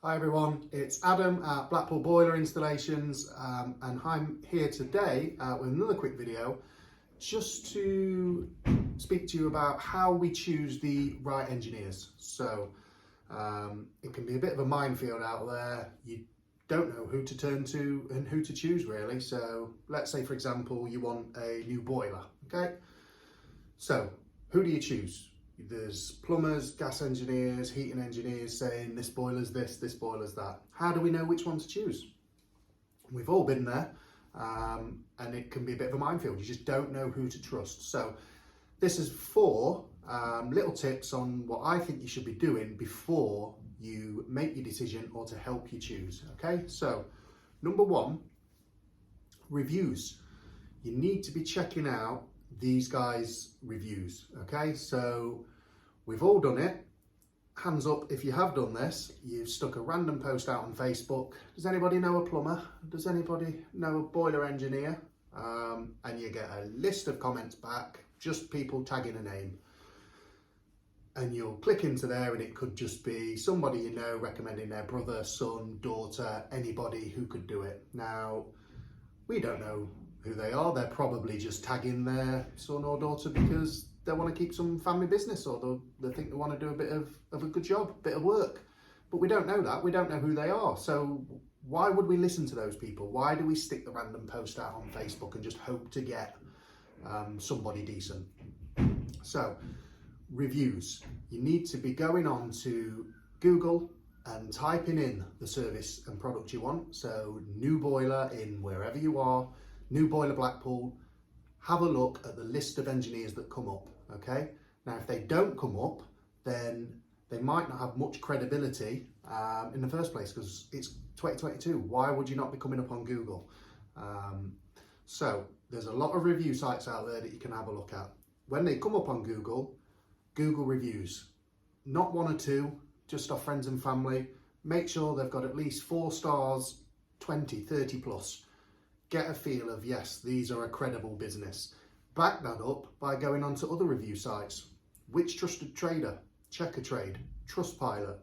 Hi everyone, it's Adam at Blackpool Boiler Installations and I'm here today with another quick video just to speak to you about how we choose the right engineers. So it can be a bit of a minefield out there. You don't know who to turn to and who to choose really. So let's say for example you want a new boiler, okay? So who do you choose? There's plumbers, gas engineers, heating engineers saying this boiler's this boiler's that. How do we know which one to choose? We've all been there and it can be a bit of a minefield. You just don't know who to trust. So this is 4 little tips on what I think you should be doing before you make your decision or to help you choose. Okay, so number 1, reviews. You need to be checking out these guys' reviews. Okay, so we've all done it. Hands up if you have done this. You've stuck a random post out on Facebook. Does anybody know a plumber? Does anybody know a boiler engineer? And you get a list of comments back, just people tagging a name. And you'll click into there and it could just be somebody you know recommending their brother, son, daughter, anybody who could do it. Now, we don't know who they are. They're probably just tagging their son or daughter because they want to keep some family business, or they think they want to do a bit of a good job, a bit of work. But we don't know that. We don't know who they are. So why would we listen to those people? Why do we stick the random post out on Facebook and just hope to get somebody decent? So reviews. You need to be going on to Google and typing in the service and product you want. So new boiler in wherever you are, new boiler Blackpool. Have a look at the list of engineers that come up, okay? Now, if they don't come up, then they might not have much credibility in the first place because it's 2022. Why would you not be coming up on Google? So there's a lot of review sites out there that you can have a look at. When they come up on Google, Google reviews, not 1 or 2, just off friends and family. Make sure they've got at least 4 stars, 20, 30 plus. Get a feel of, yes, these are a credible business. Back that up by going on to other review sites. Which Trusted Trader, Checker Trade, Trustpilot,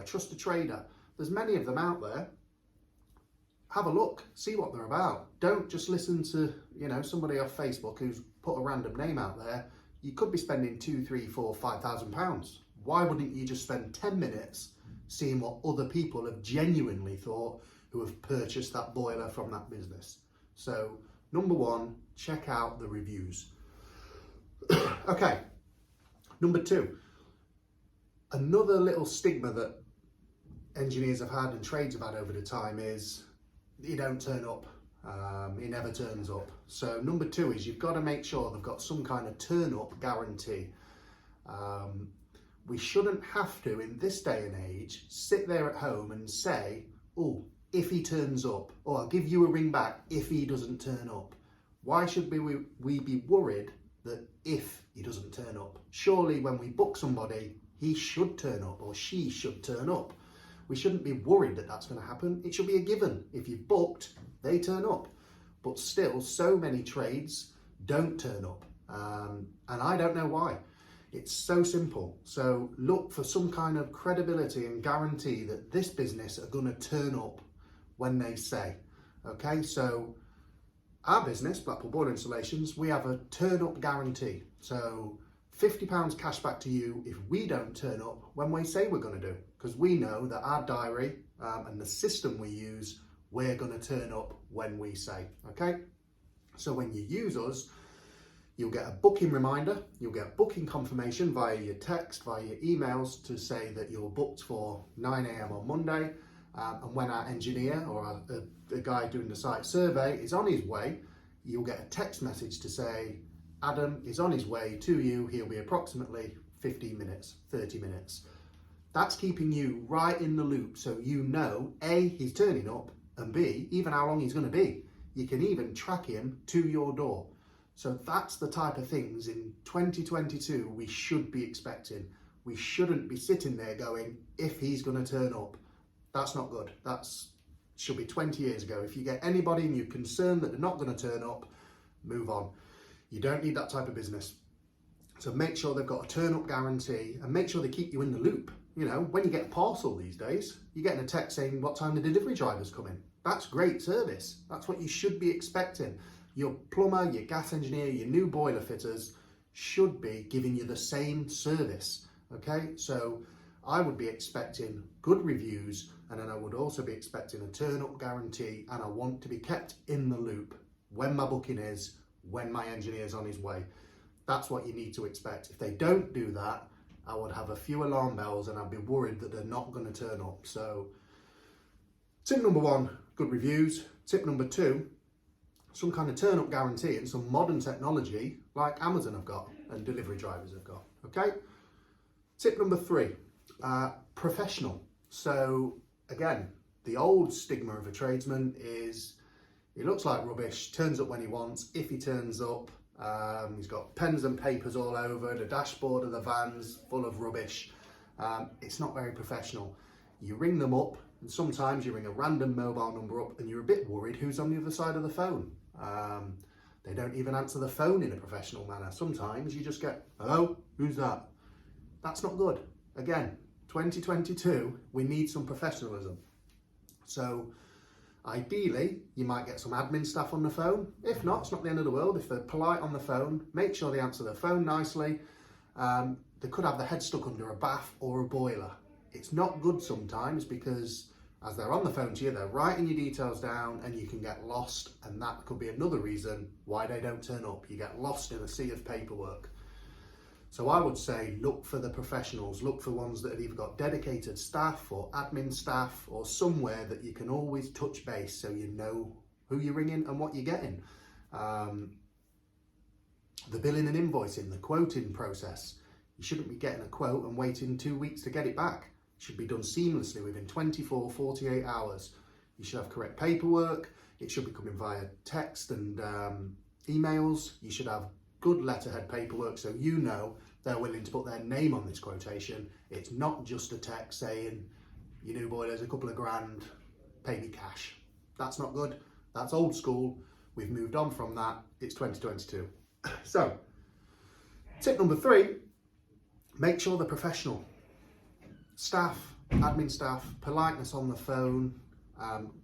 Trusted Trader. There's many of them out there. Have a look, see what they're about. Don't just listen to, somebody off Facebook who's put a random name out there. You could be spending 2, 3, 4, 5,000 pounds. Why wouldn't you just spend 10 minutes seeing what other people have genuinely thought who have purchased that boiler from that business? So number 1, check out the reviews. Okay, number 2, another little stigma that engineers have had and trades have had over the time is you don't turn up. He never turns up. So number 2 is you've got to make sure they've got some kind of turn up guarantee. We shouldn't have to, in this day and age, sit there at home and say, oh, if he turns up, or I'll give you a ring back if he doesn't turn up. Why should we be worried that if he doesn't turn up? Surely when we book somebody, he should turn up or she should turn up. We shouldn't be worried that that's going to happen. It should be a given. If you've booked, they turn up. But still, so many trades don't turn up. And I don't know why. It's so simple. So look for some kind of credibility and guarantee that this business are going to turn up when they say. Okay, so our business, Blackpool Boiler Installations, we have a turn up guarantee. So £50 cash back to you if we don't turn up when we say we're going to do. Because we know that our diary and the system we use, we're going to turn up when we say. Okay, so when you use us, you'll get a booking reminder, you'll get booking confirmation via your text, via your emails to say that you're booked for 9 AM on Monday. And when our engineer or the guy doing the site survey is on his way, you'll get a text message to say, Adam is on his way to you. He'll be approximately 15 minutes, 30 minutes. That's keeping you right in the loop. So you know, A, he's turning up, and B, even how long he's going to be. You can even track him to your door. So that's the type of things in 2022 we should be expecting. We shouldn't be sitting there going, if he's going to turn up. That's not good. Should be 20 years ago. If you get anybody and you're concerned that they're not going to turn up, move on. You don't need that type of business. So make sure they've got a turn up guarantee and make sure they keep you in the loop. You know, when you get a parcel these days, you're getting a text saying what time the delivery driver's coming. That's great service. That's what you should be expecting. Your plumber, your gas engineer, your new boiler fitters should be giving you the same service, okay? So I would be expecting good reviews, and then I would also be expecting a turn-up guarantee, and I want to be kept in the loop when my booking is, when my engineer's on his way. That's what you need to expect. If they don't do that, I would have a few alarm bells and I'd be worried that they're not going to turn up. So tip number 1, good reviews. Tip number 2, some kind of turn-up guarantee and some modern technology like Amazon have got and delivery drivers have got, okay? Tip number 3, professional. So again, the old stigma of a tradesman is he looks like rubbish, turns up when he wants, if he turns up, he's got pens and papers all over, the dashboard of the van's full of rubbish. It's not very professional. You ring them up, and sometimes you ring a random mobile number up and you're a bit worried who's on the other side of the phone. They don't even answer the phone in a professional manner. Sometimes you just get, hello, who's that? That's not good. Again, 2022, we need some professionalism. So ideally, you might get some admin staff on the phone. If not, it's not the end of the world. If they're polite on the phone, make sure they answer their phone nicely. They could have their head stuck under a bath or a boiler. It's not good sometimes because as they're on the phone to you, they're writing your details down and you can get lost, and that could be another reason why they don't turn up. You get lost in a sea of paperwork. So I would say look for the professionals, look for ones that have either got dedicated staff or admin staff or somewhere that you can always touch base so you know who you're ringing and what you're getting. The billing and invoicing, the quoting process. You shouldn't be getting a quote and waiting 2 weeks to get it back. It should be done seamlessly within 24, 48 hours. You should have correct paperwork. It should be coming via text and emails. You should have good letterhead paperwork so you know they're willing to put their name on this quotation. It's not just a text saying your new boiler's a couple of grand, pay me cash. That's not good. That's old school. We've moved on from that. It's 2022. So tip number 3, make sure they're professional. Staff, admin staff, politeness on the phone,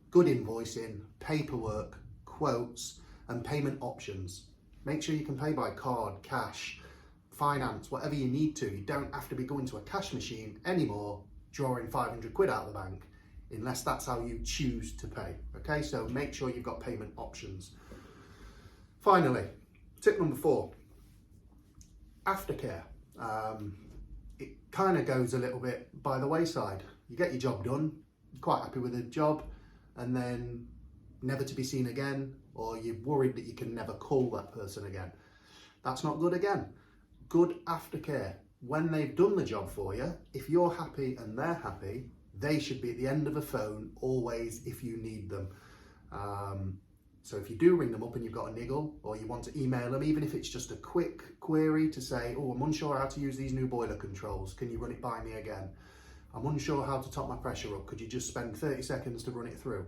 good invoicing, paperwork, quotes, and payment options. Make sure you can pay by card, cash, finance, whatever you need to. You don't have to be going to a cash machine anymore, drawing 500 quid out of the bank, unless that's how you choose to pay. Okay, so make sure you've got payment options. Finally, tip number 4, aftercare. It kind of goes a little bit by the wayside. You get your job done, you're quite happy with the job, and then never to be seen again, or you're worried that you can never call that person again. That's not good again. Good aftercare. When they've done the job for you, if you're happy and they're happy, they should be at the end of a phone always if you need them. So if you do ring them up and you've got a niggle, or you want to email them, even if it's just a quick query to say, oh, I'm unsure how to use these new boiler controls, can you run it by me again? I'm unsure how to top my pressure up, could you just spend 30 seconds to run it through?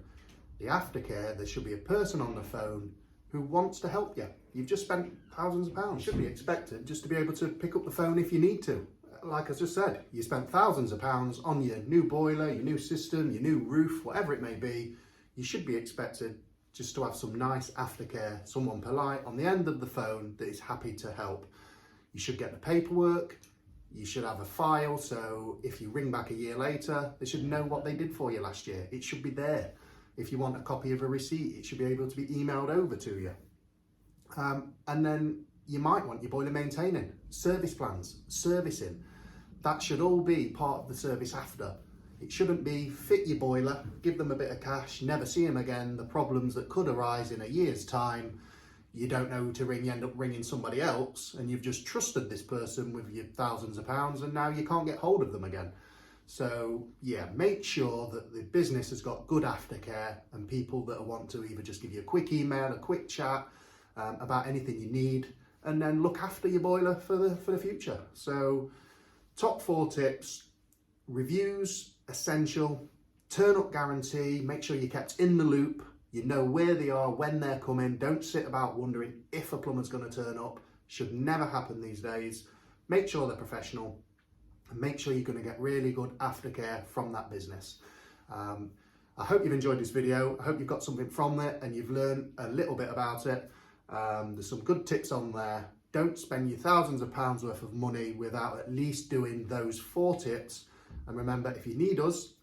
The aftercare, there should be a person on the phone who wants to help you. You've just spent thousands of pounds, should be expected just to be able to pick up the phone if you need to. Like I just said, you spent thousands of pounds on your new boiler, your new system, your new roof, whatever it may be. You should be expected just to have some nice aftercare, someone polite on the end of the phone that is happy to help. You should get the paperwork, you should have a file, so if you ring back a year later, they should know what they did for you last year. It should be there. If you want a copy of a receipt, it should be able to be emailed over to you. And then you might want your boiler maintaining, service plans, servicing. That should all be part of the service after. It shouldn't be fit your boiler, give them a bit of cash, never see them again. The problems that could arise in a year's time, you don't know who to ring, you end up ringing somebody else, and you've just trusted this person with your thousands of pounds, and now you can't get hold of them again. So yeah, make sure that the business has got good aftercare and people that want to either just give you a quick email, a quick chat about anything you need, and then look after your boiler for the future. So top 4 tips: reviews, essential, turn up guarantee, make sure you're kept in the loop, you know where they are, when they're coming, don't sit about wondering if a plumber's going to turn up. Should never happen these days. Make sure they're professional. and make sure you're going to get really good aftercare from that business. I hope you've enjoyed this video. I hope you've got something from it and you've learned a little bit about it. There's some good tips on there. Don't spend your thousands of pounds worth of money without at least doing those 4 tips. And remember, if you need us,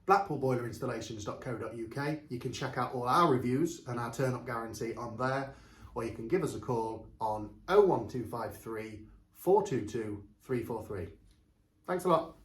blackpoolboilerinstallations.co.uk. You can check out all our reviews and our turn up guarantee on there, or you can give us a call on 01253 422 343. Thanks a lot.